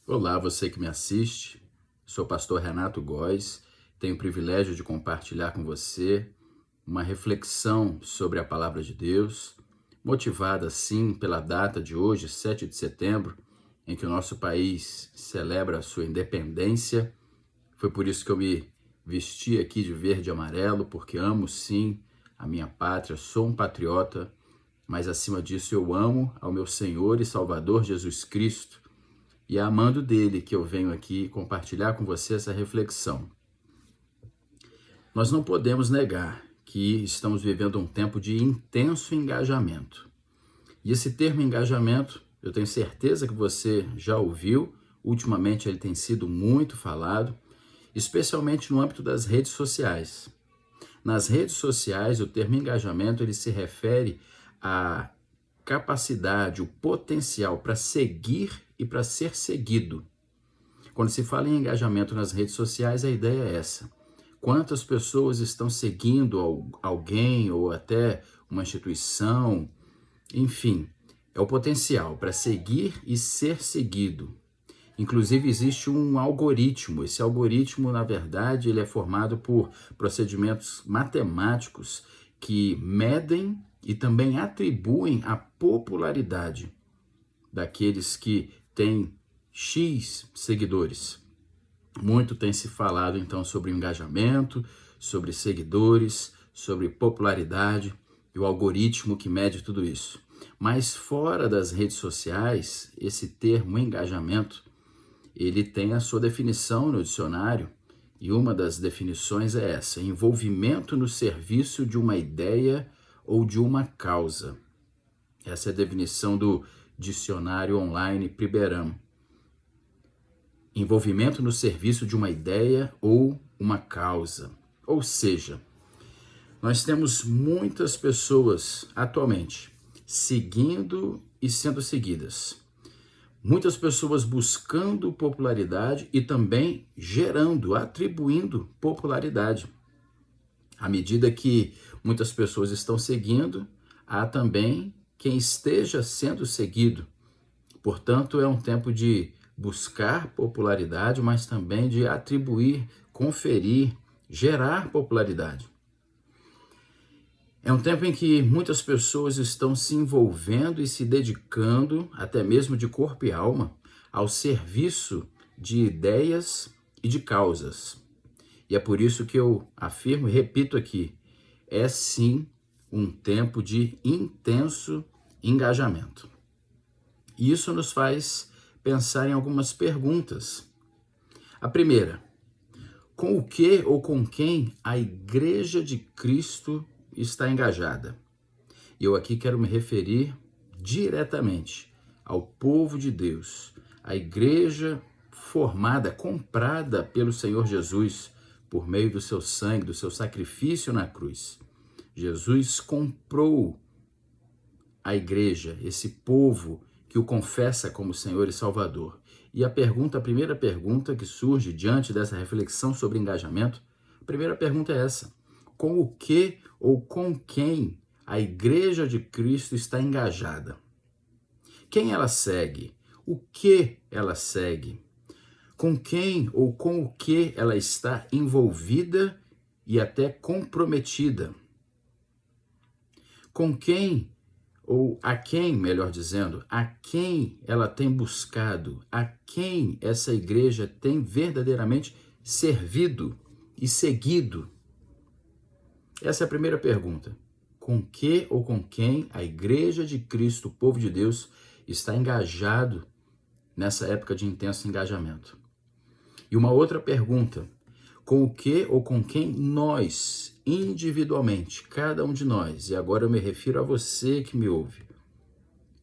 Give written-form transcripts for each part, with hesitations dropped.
Olá, você que me assiste. Sou o pastor Renato Góes. Tenho o privilégio de compartilhar com você uma reflexão sobre a palavra de Deus, motivada sim pela data de hoje, 7 de setembro, em que o nosso país celebra a sua independência. Foi por isso que eu me vesti aqui de verde e amarelo, porque amo sim a minha pátria, sou um patriota, mas acima disso eu amo ao meu Senhor e Salvador Jesus Cristo. E é amando dele que eu venho aqui compartilhar com você essa reflexão. Nós não podemos negar que estamos vivendo um tempo de intenso engajamento. E esse termo engajamento, eu tenho certeza que você já ouviu, ultimamente ele tem sido muito falado, especialmente no âmbito das redes sociais. Nas redes sociais, o termo engajamento ele se refere à capacidade, o potencial para seguir e para ser seguido. Quando se fala em engajamento nas redes sociais, a ideia é essa. Quantas pessoas estão seguindo alguém ou até uma instituição, enfim, é o potencial para seguir e ser seguido. Inclusive existe um algoritmo. Esse algoritmo, na verdade, ele é formado por procedimentos matemáticos que medem e também atribuem a popularidade daqueles que têm X seguidores. Muito tem se falado então sobre engajamento, sobre seguidores, sobre popularidade e o algoritmo que mede tudo isso. Mas fora das redes sociais, esse termo engajamento, ele tem a sua definição no dicionário e uma das definições é essa: envolvimento no serviço de uma ideia ou de uma causa. Essa é a definição do dicionário online Priberam. Envolvimento no serviço de uma ideia ou uma causa. Ou seja, nós temos muitas pessoas atualmente seguindo e sendo seguidas. Muitas pessoas buscando popularidade e também gerando, atribuindo popularidade. À medida que muitas pessoas estão seguindo, há também quem esteja sendo seguido. Portanto, é um tempo de buscar popularidade, mas também de atribuir, conferir, gerar popularidade. É um tempo em que muitas pessoas estão se envolvendo e se dedicando, até mesmo de corpo e alma, ao serviço de ideias e de causas. E é por isso que eu afirmo e repito aqui, é sim um tempo de intenso engajamento. E isso nos faz pensar em algumas perguntas. A primeira, com o que ou com quem a Igreja de Cristo está engajada? E eu aqui quero me referir diretamente ao povo de Deus, a igreja formada, comprada pelo Senhor Jesus por meio do seu sangue, do seu sacrifício na cruz. Jesus comprou a igreja, esse povo que o confessa como Senhor e Salvador. E a primeira pergunta que surge diante dessa reflexão sobre engajamento, a primeira pergunta é essa: com o que ou com quem a Igreja de Cristo está engajada? Quem ela segue? O que ela segue? Com quem ou com o que ela está envolvida e até comprometida? Com quem, ou a quem, melhor dizendo, a quem ela tem buscado, a quem essa igreja tem verdadeiramente servido e seguido? Essa é a primeira pergunta. Com que ou com quem a Igreja de Cristo, o povo de Deus, está engajado nessa época de intenso engajamento? E uma outra pergunta, com o que ou com quem nós, individualmente, cada um de nós, e agora eu me refiro a você que me ouve,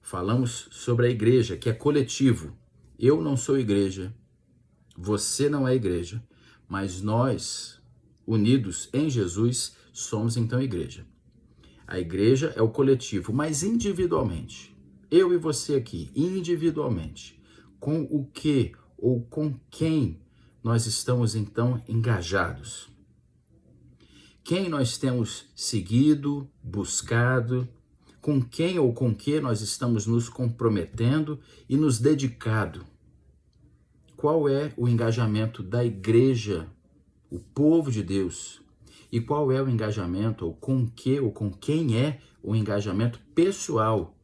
falamos sobre a igreja, que é coletivo. Eu não sou igreja, você não é igreja, mas nós, unidos em Jesus, somos então igreja. A igreja é o coletivo, mas individualmente, eu e você aqui, individualmente, com o que ou com quem nós estamos então engajados? Quem nós temos seguido, buscado, com quem ou com que nós estamos nos comprometendo e nos dedicado? qual é o engajamento da igreja, o povo de Deus, e qual é o engajamento, ou com que, ou com quem é o engajamento pessoal,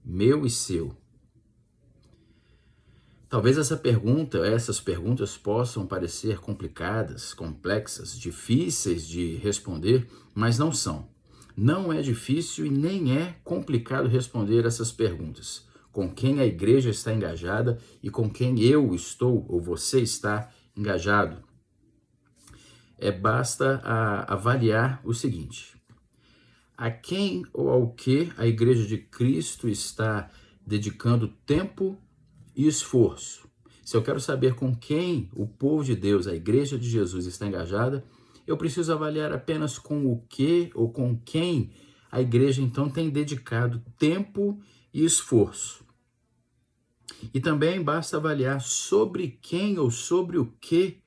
meu e seu. Talvez essas perguntas possam parecer complicadas, complexas, difíceis de responder, mas não são. Não é difícil e nem é complicado responder essas perguntas. Com quem a igreja está engajada e com quem eu estou ou você está engajado. Basta avaliar o seguinte: a quem ou ao que a igreja de Cristo está dedicando tempo e esforço. Se eu quero saber com quem o povo de Deus, a igreja de Jesus, está engajada, eu preciso avaliar apenas com o que ou com quem a igreja então tem dedicado tempo e esforço. E também basta avaliar sobre quem ou sobre o que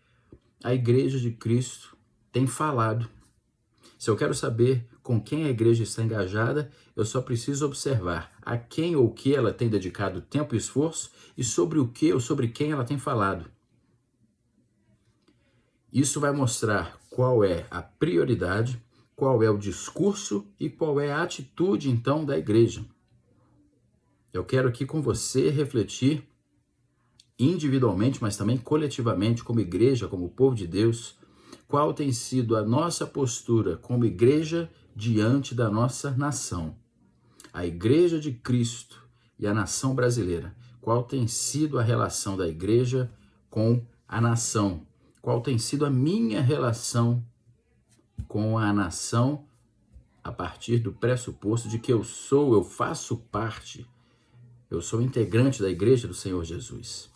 a igreja de Cristo tem falado. Se eu quero saber com quem a igreja está engajada, eu só preciso observar a quem ou que ela tem dedicado tempo e esforço e sobre o que ou sobre quem ela tem falado. Isso vai mostrar qual é a prioridade, qual é o discurso e qual é a atitude, então, da igreja. Eu quero aqui com você refletir individualmente, mas também coletivamente, como igreja, como povo de Deus, qual tem sido a nossa postura como igreja diante da nossa nação. A igreja de Cristo e a nação brasileira. Qual tem sido a relação da igreja com a nação? Qual tem sido a minha relação com a nação a partir do pressuposto de que eu faço parte, eu sou integrante da igreja do Senhor Jesus.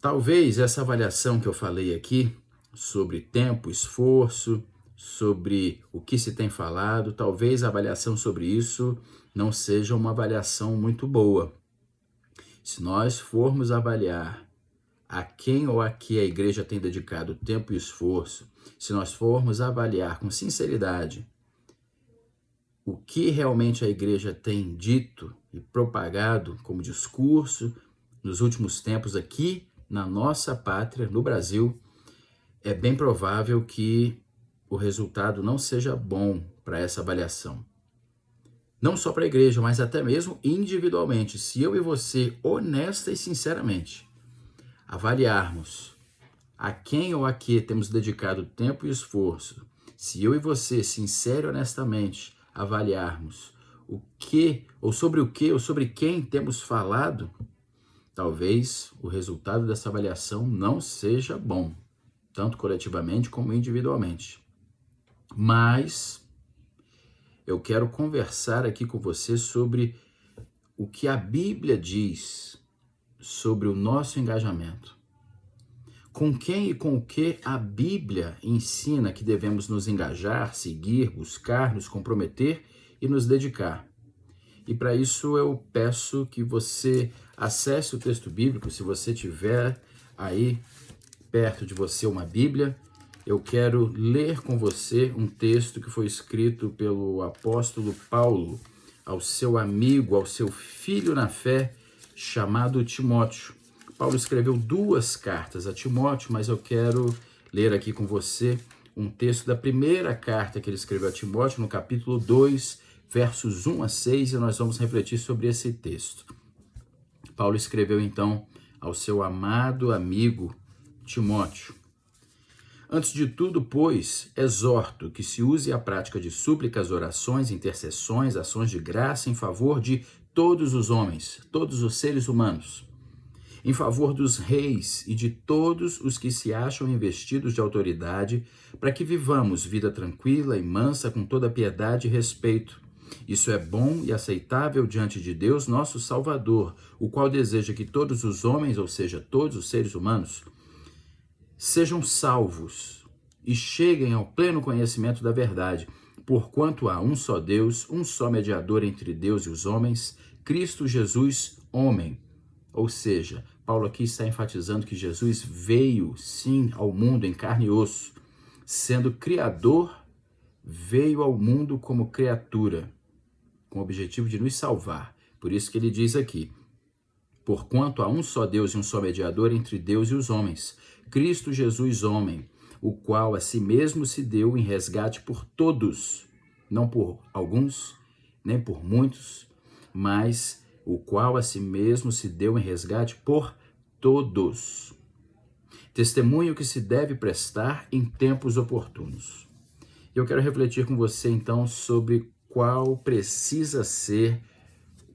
Talvez essa avaliação que eu falei aqui sobre tempo, esforço, sobre o que se tem falado, talvez a avaliação sobre isso não seja uma avaliação muito boa. Se nós formos avaliar a quem ou a que a igreja tem dedicado tempo e esforço, se nós formos avaliar com sinceridade o que realmente a igreja tem dito e propagado como discurso nos últimos tempos aqui na nossa pátria, no Brasil, é bem provável que o resultado não seja bom para essa avaliação. Não só para a igreja, mas até mesmo individualmente. Se eu e você, honesta e sinceramente, avaliarmos a quem ou a que temos dedicado tempo e esforço, se eu e você, sincero e honestamente, avaliarmos o que, ou sobre quem temos falado, talvez o resultado dessa avaliação não seja bom, tanto coletivamente como individualmente. Mas eu quero conversar aqui com você sobre o que a Bíblia diz sobre o nosso engajamento. Com quem e com o que a Bíblia ensina que devemos nos engajar, seguir, buscar, nos comprometer e nos dedicar. E para isso eu peço que você acesse o texto bíblico, se você tiver aí perto de você uma Bíblia. Eu quero ler com você um texto que foi escrito pelo apóstolo Paulo ao seu amigo, ao seu filho na fé, chamado Timóteo. Paulo escreveu 2 cartas a Timóteo, mas eu quero ler aqui com você um texto da primeira carta que ele escreveu a Timóteo, no capítulo 2, versos 1 a 6, e nós vamos refletir sobre esse texto. Paulo escreveu então ao seu amado amigo Timóteo: antes de tudo, pois, exorto que se use a prática de súplicas, orações, intercessões, ações de graça em favor de todos os homens, todos os seres humanos, em favor dos reis e de todos os que se acham investidos de autoridade, para que vivamos vida tranquila e mansa com toda piedade e respeito. Isso é bom e aceitável diante de Deus, nosso Salvador, o qual deseja que todos os homens, ou seja, todos os seres humanos, sejam salvos e cheguem ao pleno conhecimento da verdade, porquanto há um só Deus, um só mediador entre Deus e os homens, Cristo Jesus, homem. Ou seja, Paulo aqui está enfatizando que Jesus veio, sim, ao mundo em carne e osso. Sendo Criador, veio ao mundo como criatura, com o objetivo de nos salvar. Por isso que ele diz aqui: Porquanto há um só Deus e um só mediador entre Deus e os homens, Cristo Jesus, homem, o qual a si mesmo se deu em resgate por todos, não por alguns, nem por muitos, mas o qual a si mesmo se deu em resgate por todos. Testemunho que se deve prestar em tempos oportunos. Eu quero refletir com você então sobre qual precisa ser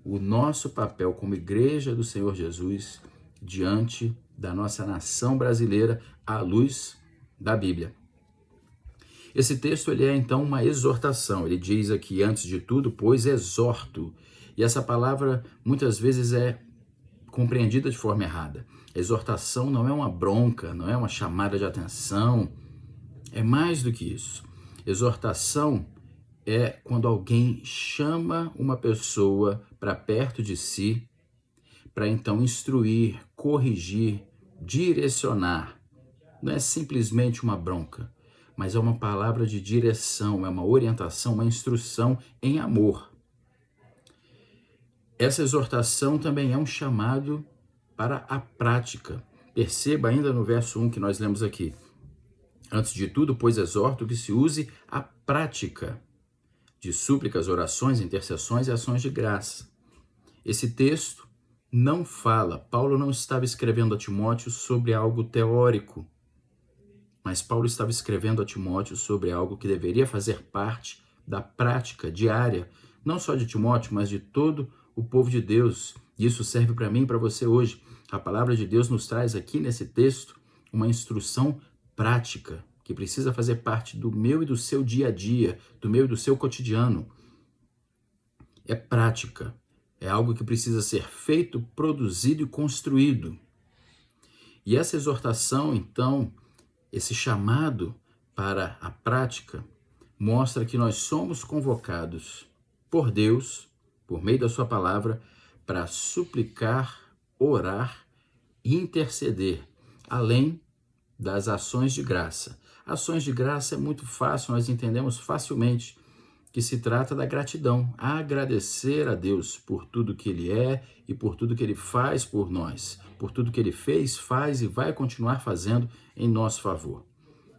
o nosso papel como Igreja do Senhor Jesus diante da nossa nação brasileira à luz da Bíblia. Esse texto ele é então uma exortação. Ele diz aqui, antes de tudo, pois exorto. E essa palavra muitas vezes é compreendida de forma errada. Exortação não é uma bronca, não é uma chamada de atenção, é mais do que isso. Exortação é quando alguém chama uma pessoa para perto de si, para então instruir, corrigir, direcionar. Não é simplesmente uma bronca, mas é uma palavra de direção, é uma orientação, uma instrução em amor. Essa exortação também é um chamado para a prática. Perceba ainda no verso 1 que nós lemos aqui. Antes de tudo, pois exorto que se use a prática de súplicas, orações, intercessões e ações de graça. Esse texto não fala, Paulo não estava escrevendo a Timóteo sobre algo teórico, mas Paulo estava escrevendo a Timóteo sobre algo que deveria fazer parte da prática diária, não só de Timóteo, mas de todo o povo de Deus. Isso serve para mim e para você hoje. A palavra de Deus nos traz aqui nesse texto uma instrução prática, que precisa fazer parte do meu e do seu dia a dia, do meu e do seu cotidiano. É prática, é algo que precisa ser feito, produzido e construído. E essa exortação, então, esse chamado para a prática, mostra que nós somos convocados por Deus, por meio da sua palavra, para suplicar, orar e interceder, além das ações de graça. Ações de graça é muito fácil, nós entendemos facilmente que se trata da gratidão, agradecer a Deus por tudo que Ele é e por tudo que Ele faz por nós, por tudo que Ele fez, faz e vai continuar fazendo em nosso favor.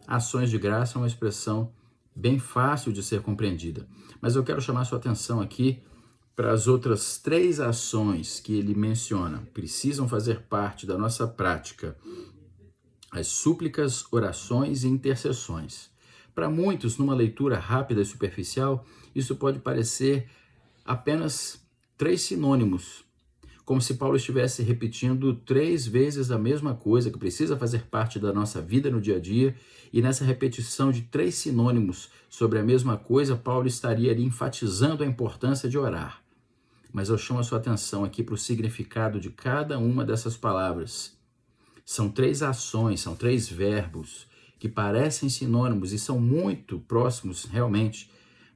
Ações de graça é uma expressão bem fácil de ser compreendida, mas eu quero chamar sua atenção aqui para as outras 3 ações que ele menciona, precisam fazer parte da nossa prática: as súplicas, orações e intercessões. Para muitos, numa leitura rápida e superficial, isso pode parecer apenas 3 sinônimos, como se Paulo estivesse repetindo 3 vezes a mesma coisa que precisa fazer parte da nossa vida no dia a dia, e nessa repetição de 3 sinônimos sobre a mesma coisa, Paulo estaria ali enfatizando a importância de orar. Mas eu chamo a sua atenção aqui para o significado de cada uma dessas palavras. São 3 ações, são 3 verbos que parecem sinônimos e são muito próximos realmente,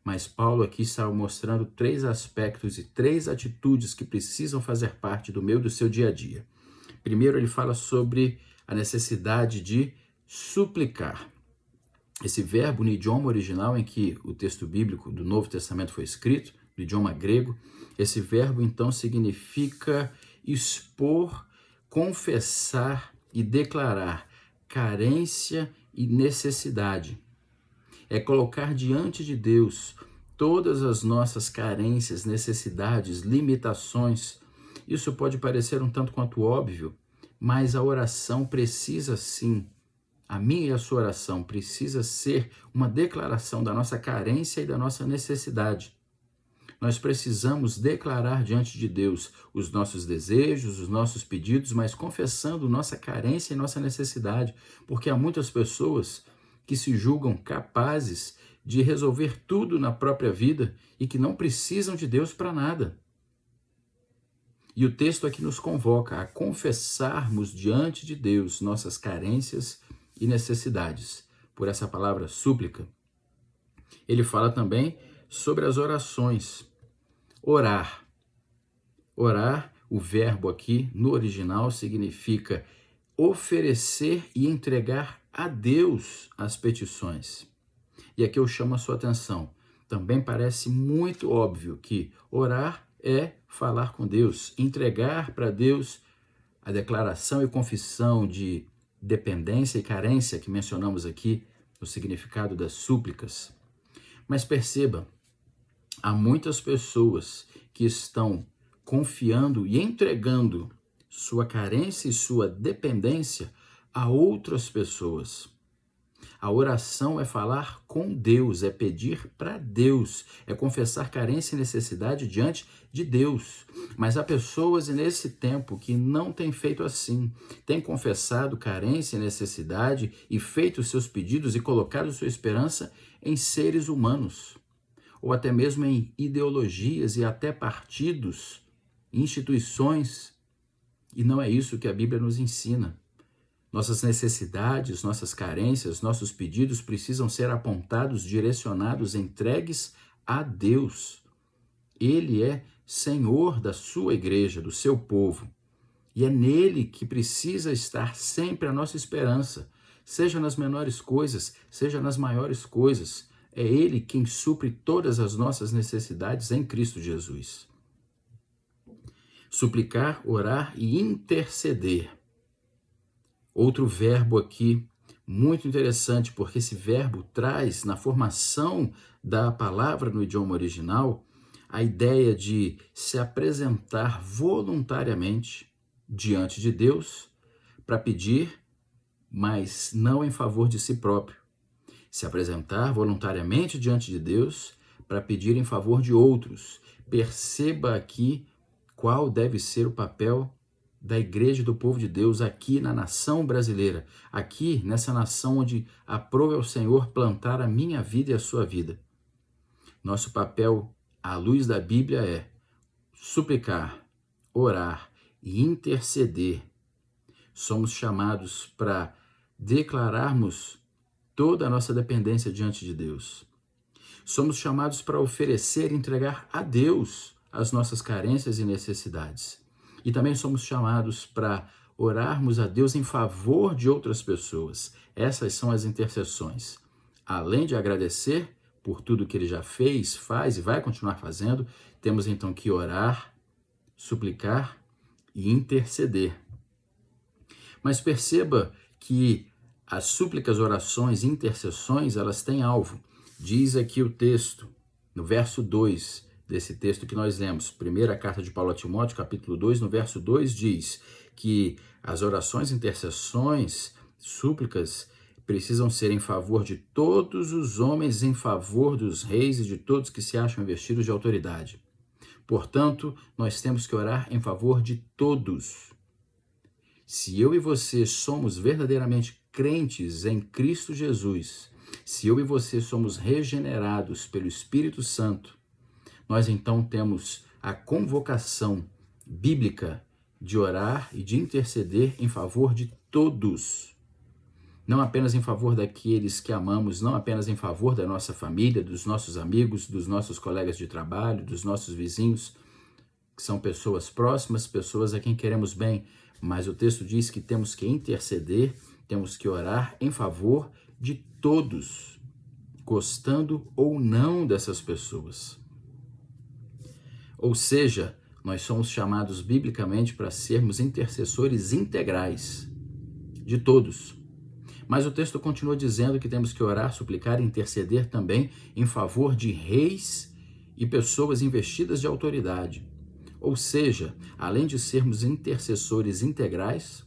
mas Paulo aqui está mostrando 3 aspectos e 3 atitudes que precisam fazer parte do meu e do seu dia a dia. Primeiro, ele fala sobre a necessidade de suplicar. Esse verbo no idioma original em que o texto bíblico do Novo Testamento foi escrito, no idioma grego, esse verbo então significa expor, confessar e declarar carência e necessidade. É colocar diante de Deus todas as nossas carências, necessidades, limitações. Isso pode parecer um tanto quanto óbvio, mas a oração precisa sim, a minha e a sua oração precisa ser uma declaração da nossa carência e da nossa necessidade. Nós precisamos declarar diante de Deus os nossos desejos, os nossos pedidos, mas confessando nossa carência e nossa necessidade, porque há muitas pessoas que se julgam capazes de resolver tudo na própria vida e que não precisam de Deus para nada. E o texto aqui nos convoca a confessarmos diante de Deus nossas carências e necessidades. Por essa palavra súplica, ele fala também sobre as orações. Orar. Orar, o verbo aqui no original significa oferecer e entregar a Deus as petições. E aqui eu chamo a sua atenção. Também parece muito óbvio que orar é falar com Deus, entregar para Deus a declaração e confissão de dependência e carência que mencionamos aqui no significado das súplicas. Mas perceba, há muitas pessoas que estão confiando e entregando sua carência e sua dependência a outras pessoas. A oração é falar com Deus, é pedir para Deus, é confessar carência e necessidade diante de Deus. Mas há pessoas nesse tempo que não têm feito assim, têm confessado carência e necessidade e feito seus pedidos e colocado sua esperança em seres humanos, ou até mesmo em ideologias e até partidos, instituições. E não é isso que a Bíblia nos ensina. Nossas necessidades, nossas carências, nossos pedidos precisam ser apontados, direcionados, entregues a Deus. Ele é Senhor da sua igreja, do seu povo. E é nele que precisa estar sempre a nossa esperança, seja nas menores coisas, seja nas maiores coisas. É ele quem supre todas as nossas necessidades em Cristo Jesus. Suplicar, orar e interceder. Outro verbo aqui muito interessante, porque esse verbo traz na formação da palavra no idioma original a ideia de se apresentar voluntariamente diante de Deus para pedir, mas não em favor de si próprio. Se apresentar voluntariamente diante de Deus para pedir em favor de outros. Perceba aqui qual deve ser o papel da igreja do povo de Deus aqui na nação brasileira, aqui nessa nação onde aprove ao Senhor plantar a minha vida e a sua vida. Nosso papel, à luz da Bíblia, é suplicar, orar e interceder. Somos chamados para declararmos toda a nossa dependência diante de Deus. Somos chamados para oferecer e entregar a Deus as nossas carências e necessidades. E também somos chamados para orarmos a Deus em favor de outras pessoas. Essas são as intercessões. Além de agradecer por tudo que Ele já fez, faz e vai continuar fazendo, temos então que orar, suplicar e interceder. Mas perceba que as súplicas, orações e intercessões, elas têm alvo. Diz aqui o texto, no verso 2, desse texto que nós lemos, primeira carta de Paulo a Timóteo, capítulo 2, no verso 2, diz que as orações, intercessões, súplicas precisam ser em favor de todos os homens, em favor dos reis e de todos que se acham investidos de autoridade. Portanto, nós temos que orar em favor de todos. Se eu e você somos verdadeiramente crentes em Cristo Jesus, se eu e você somos regenerados pelo Espírito Santo, nós então temos a convocação bíblica de orar e de interceder em favor de todos. Não apenas em favor daqueles que amamos, não apenas em favor da nossa família, dos nossos amigos, dos nossos colegas de trabalho, dos nossos vizinhos, que são pessoas próximas, pessoas a quem queremos bem, mas o texto diz que temos que interceder, temos que orar em favor de todos, gostando ou não dessas pessoas. Ou seja, nós somos chamados biblicamente para sermos intercessores integrais de todos. Mas o texto continua dizendo que temos que orar, suplicar e interceder também em favor de reis e pessoas investidas de autoridade. Ou seja, além de sermos intercessores integrais,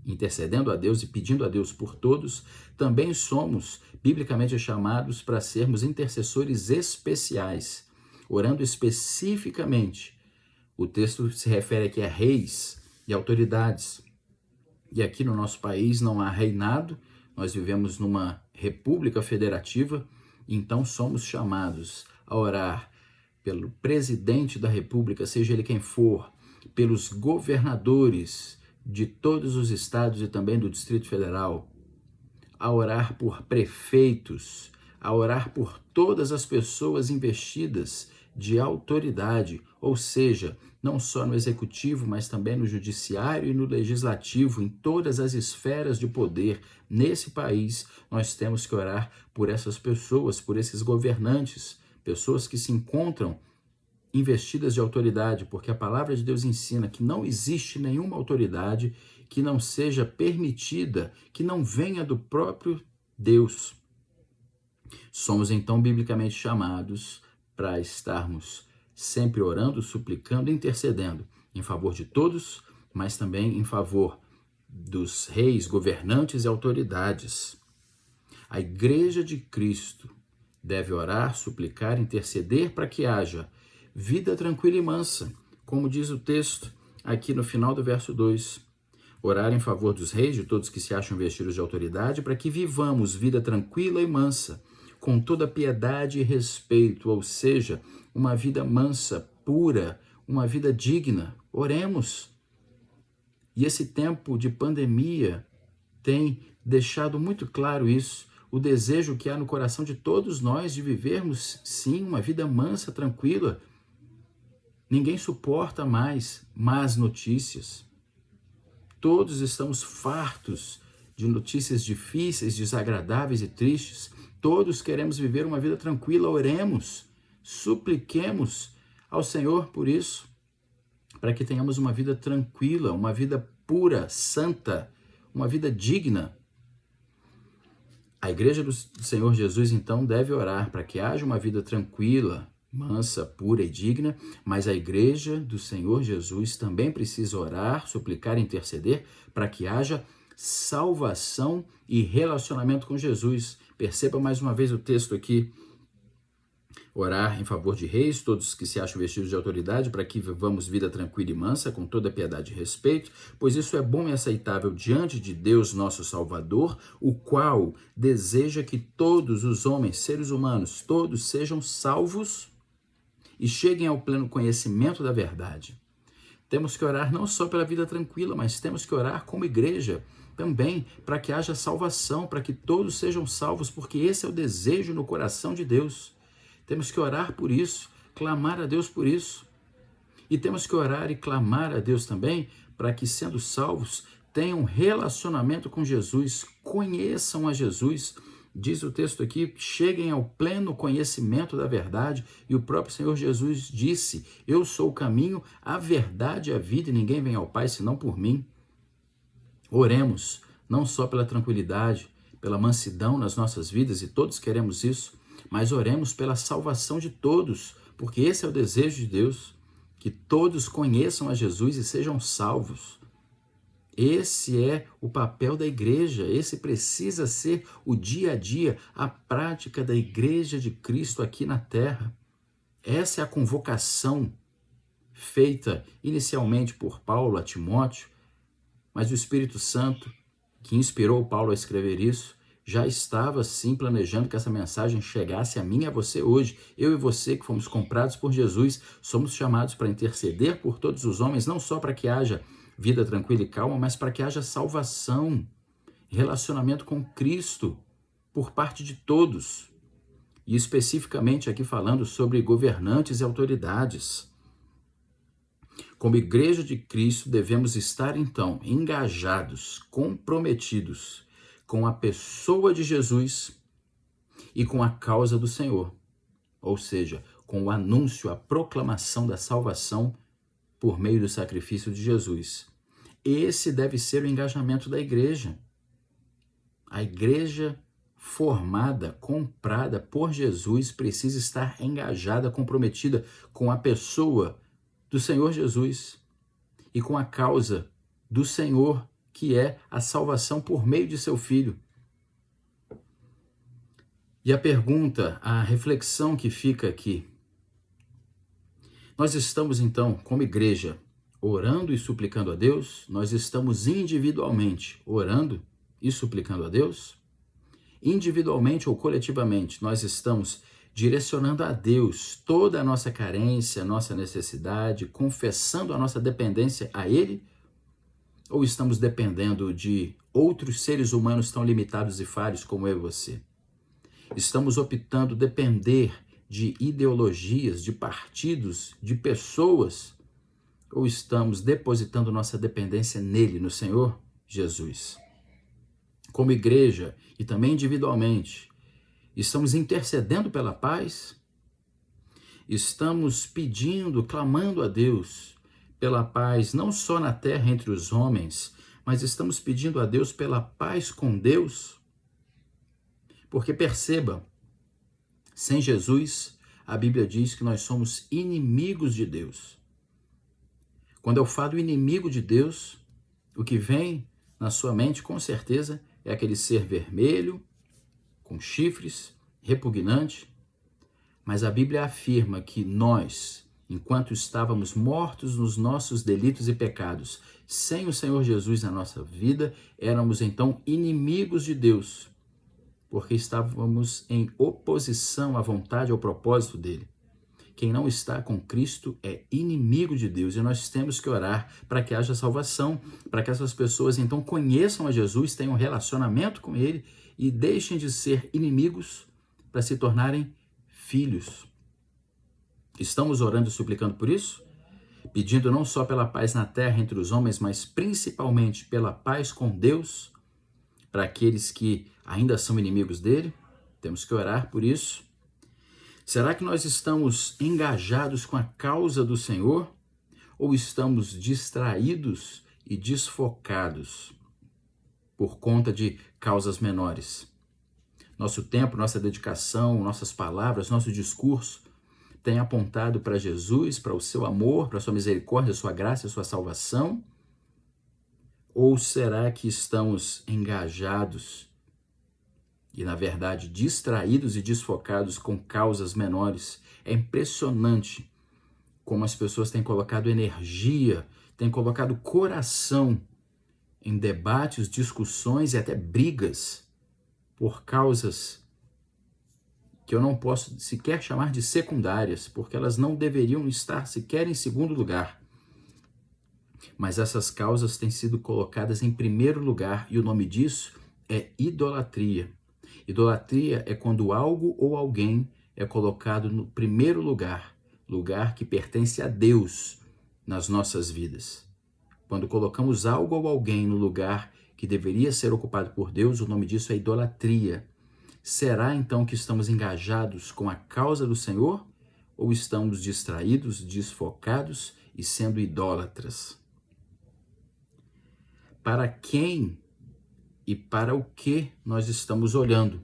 intercedendo a Deus e pedindo a Deus por todos, também somos biblicamente chamados para sermos intercessores especiais, orando especificamente. O texto se refere aqui a reis e autoridades. E aqui no nosso país não há reinado, nós vivemos numa república federativa, então somos chamados a orar pelo presidente da república, seja ele quem for, pelos governadores de todos os estados e também do Distrito Federal, a orar por prefeitos, a orar por todas as pessoas investidas de autoridade, ou seja, não só no executivo, mas também no judiciário e no legislativo, em todas as esferas de poder nesse país, nós temos que orar por essas pessoas, por esses governantes, pessoas que se encontram investidas de autoridade, porque a palavra de Deus ensina que não existe nenhuma autoridade que não seja permitida, que não venha do próprio Deus. Somos então biblicamente chamados para estarmos sempre orando, suplicando, intercedendo em favor de todos, mas também em favor dos reis, governantes e autoridades. A Igreja de Cristo deve orar, suplicar, interceder para que haja vida tranquila e mansa, como diz o texto aqui no final do verso 2. Orar em favor dos reis, de todos que se acham vestidos de autoridade, para que vivamos vida tranquila e mansa, com toda piedade e respeito, ou seja, uma vida mansa, pura, uma vida digna. Oremos. E esse tempo de pandemia tem deixado muito claro isso, o desejo que há no coração de todos nós de vivermos, sim, uma vida mansa, tranquila. Ninguém suporta mais más notícias. Todos estamos fartos de notícias difíceis, desagradáveis e tristes. Todos queremos viver uma vida tranquila. Oremos, supliquemos ao Senhor por isso, para que tenhamos uma vida tranquila, uma vida pura, santa, uma vida digna. A Igreja do Senhor Jesus, então, deve orar para que haja uma vida tranquila, mansa, pura e digna, mas a Igreja do Senhor Jesus também precisa orar, suplicar e interceder para que haja salvação e relacionamento com Jesus. Perceba mais uma vez o texto aqui. Orar em favor de reis, todos que se acham vestidos de autoridade, para que vivamos vida tranquila e mansa, com toda piedade e respeito, pois isso é bom e aceitável diante de Deus, nosso Salvador, o qual deseja que todos os homens, seres humanos, todos sejam salvos e cheguem ao pleno conhecimento da verdade. Temos que orar não só pela vida tranquila, mas temos que orar como igreja também para que haja salvação, para que todos sejam salvos, porque esse é o desejo no coração de Deus. Temos que orar por isso, clamar a Deus por isso. E temos que orar e clamar a Deus também para que, sendo salvos, tenham um relacionamento com Jesus, conheçam a Jesus. Diz o texto aqui, cheguem ao pleno conhecimento da verdade, e o próprio Senhor Jesus disse, eu sou o caminho, a verdade e a vida, e ninguém vem ao Pai senão por mim. Oremos, não só pela tranquilidade, pela mansidão nas nossas vidas, e todos queremos isso, mas oremos pela salvação de todos, porque esse é o desejo de Deus, que todos conheçam a Jesus e sejam salvos. Esse é o papel da igreja, esse precisa ser o dia a dia, a prática da Igreja de Cristo aqui na terra. Essa é a convocação feita inicialmente por Paulo a Timóteo, mas o Espírito Santo, que inspirou Paulo a escrever isso, já estava sim planejando que essa mensagem chegasse a mim e a você hoje. Eu e você que fomos comprados por Jesus, somos chamados para interceder por todos os homens, não só para que haja vida tranquila e calma, mas para que haja salvação, relacionamento com Cristo por parte de todos. E especificamente aqui falando sobre governantes e autoridades. Como Igreja de Cristo, devemos estar então engajados, comprometidos com a pessoa de Jesus e com a causa do Senhor, ou seja, com o anúncio, a proclamação da salvação por meio do sacrifício de Jesus. Esse deve ser o engajamento da igreja. A igreja formada, comprada por Jesus, precisa estar engajada, comprometida com a pessoa do Senhor Jesus e com a causa do Senhor, que é a salvação por meio de seu Filho. E a pergunta, a reflexão que fica aqui, nós estamos então, como igreja, orando e suplicando a Deus? Nós estamos individualmente orando e suplicando a Deus? Individualmente ou coletivamente, nós estamos direcionando a Deus toda a nossa carência, a nossa necessidade, confessando a nossa dependência a Ele? Ou estamos dependendo de outros seres humanos tão limitados e falhos como eu e você? Estamos optando depender de ideologias, de partidos, de pessoas? Ou estamos depositando nossa dependência nele, no Senhor Jesus? Como igreja e também individualmente, estamos intercedendo pela paz? estamos pedindo, clamando a Deus pela paz, não só na terra entre os homens, mas estamos pedindo a Deus pela paz com Deus? Porque perceba, sem Jesus, a Bíblia diz que nós somos inimigos de Deus. Quando eu falo inimigo de Deus, o que vem na sua mente, com certeza, é aquele ser vermelho, com chifres, repugnante. Mas a Bíblia afirma que nós, enquanto estávamos mortos nos nossos delitos e pecados, sem o Senhor Jesus na nossa vida, éramos então inimigos de Deus, porque estávamos em oposição à vontade e ao propósito dele. Quem não está com Cristo é inimigo de Deus, e nós temos que orar para que haja salvação, para que essas pessoas então conheçam a Jesus, tenham um relacionamento com ele e deixem de ser inimigos para se tornarem filhos. Estamos orando e suplicando por isso? Pedindo não só pela paz na terra entre os homens, mas principalmente pela paz com Deus, para aqueles que ainda são inimigos dele? Temos que orar por isso. Será que nós estamos engajados com a causa do Senhor ou estamos distraídos e desfocados por conta de causas menores? Nosso tempo, nossa dedicação, nossas palavras, nosso discurso tem apontado para Jesus, para o seu amor, para a sua misericórdia, a sua graça, a sua salvação? Ou será que estamos engajados e, na verdade, distraídos e desfocados com causas menores? É impressionante como as pessoas têm colocado energia, têm colocado coração em debates, discussões e até brigas por causas que eu não posso sequer chamar de secundárias, porque elas não deveriam estar sequer em segundo lugar. Mas essas causas têm sido colocadas em primeiro lugar, e o nome disso é idolatria. Idolatria é quando algo ou alguém é colocado no primeiro lugar, lugar que pertence a Deus nas nossas vidas. Quando colocamos algo ou alguém no lugar que deveria ser ocupado por Deus, o nome disso é idolatria. Será então que estamos engajados com a causa do Senhor ou estamos distraídos, desfocados e sendo idólatras? Para quem e para o que nós estamos olhando?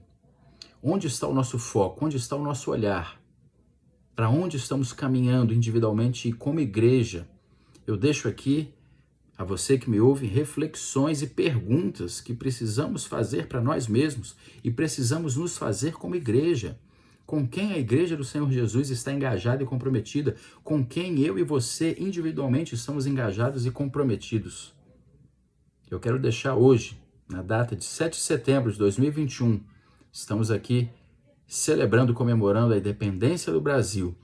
Onde está o nosso foco? Onde está o nosso olhar? Para onde estamos caminhando individualmente e como igreja? Eu deixo aqui a você que me ouve reflexões e perguntas que precisamos fazer para nós mesmos e precisamos nos fazer como igreja. Com quem a igreja do Senhor Jesus está engajada e comprometida? Com quem eu e você individualmente estamos engajados e comprometidos? Eu quero deixar hoje, na data de 7 de setembro de 2021, estamos aqui celebrando, comemorando a independência do Brasil,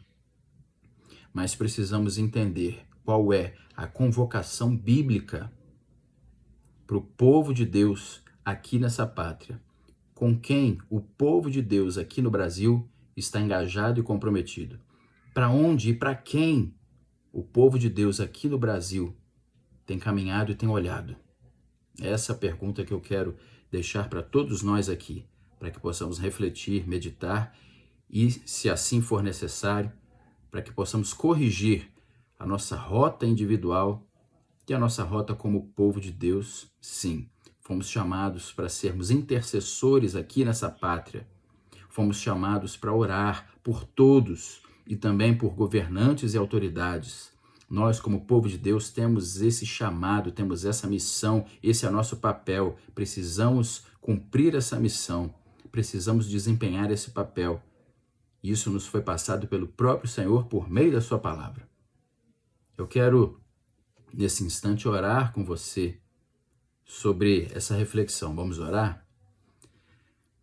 mas precisamos entender qual é a convocação bíblica para o povo de Deus aqui nessa pátria. Com quem o povo de Deus aqui no Brasil está engajado e comprometido? Para onde e para quem o povo de Deus aqui no Brasil tem caminhado e tem olhado? Essa é a pergunta que eu quero deixar para todos nós aqui, para que possamos refletir, meditar e, se assim for necessário, para que possamos corrigir a nossa rota individual e a nossa rota como povo de Deus. Sim, fomos chamados para sermos intercessores aqui nessa pátria. Fomos chamados para orar por todos e também por governantes e autoridades. Nós, como povo de Deus, temos esse chamado, temos essa missão, esse é o nosso papel. Precisamos cumprir essa missão, precisamos desempenhar esse papel. Isso nos foi passado pelo próprio Senhor por meio da sua palavra. Eu quero, nesse instante, orar com você sobre essa reflexão. Vamos orar?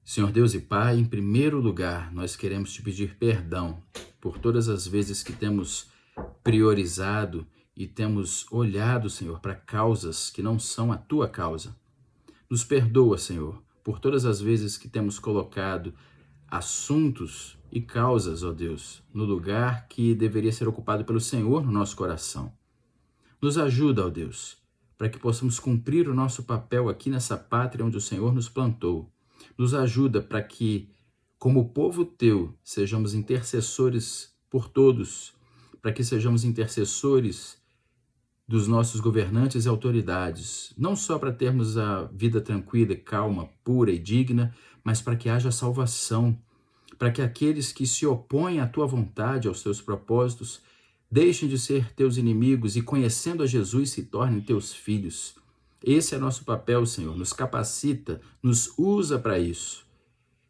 Senhor Deus e Pai, em primeiro lugar, nós queremos te pedir perdão por todas as vezes que temos priorizado e temos olhado, Senhor, para causas que não são a tua causa. Nos perdoa, Senhor, por todas as vezes que temos colocado assuntos e causas, ó Deus, no lugar que deveria ser ocupado pelo Senhor no nosso coração. Nos ajuda, ó Deus, para que possamos cumprir o nosso papel aqui nessa pátria onde o Senhor nos plantou. Nos ajuda para que, como povo teu, sejamos intercessores por todos, para que sejamos intercessores dos nossos governantes e autoridades, não só para termos a vida tranquila e calma, pura e digna, mas para que haja salvação, para que aqueles que se opõem à tua vontade, aos teus propósitos, deixem de ser teus inimigos e, conhecendo a Jesus, se tornem teus filhos. Esse é nosso papel, Senhor. Nos capacita, nos usa para isso.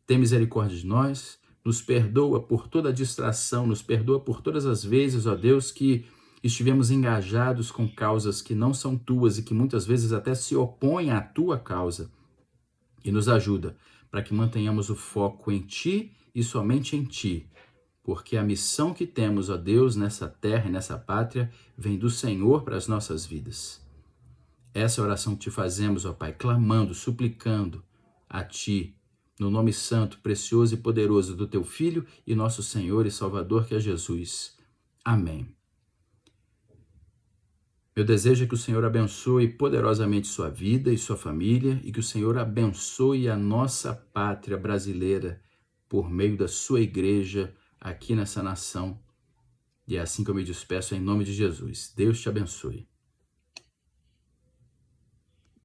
Tem misericórdia de nós, nos perdoa por toda a distração, nos perdoa por todas as vezes, ó Deus, que estivemos engajados com causas que não são tuas e que muitas vezes até se opõem à tua causa. E nos ajuda para que mantenhamos o foco em Ti e somente em Ti, porque a missão que temos, ó Deus, nessa terra e nessa pátria, vem do Senhor para as nossas vidas. Essa é a oração que te fazemos, ó Pai, clamando, suplicando a Ti, no nome santo, precioso e poderoso do Teu Filho e nosso Senhor e Salvador, que é Jesus. Amém. Meu desejo é que o Senhor abençoe poderosamente sua vida e sua família e que o Senhor abençoe a nossa pátria brasileira por meio da sua igreja aqui nessa nação. E é assim que eu me despeço em nome de Jesus. Deus te abençoe.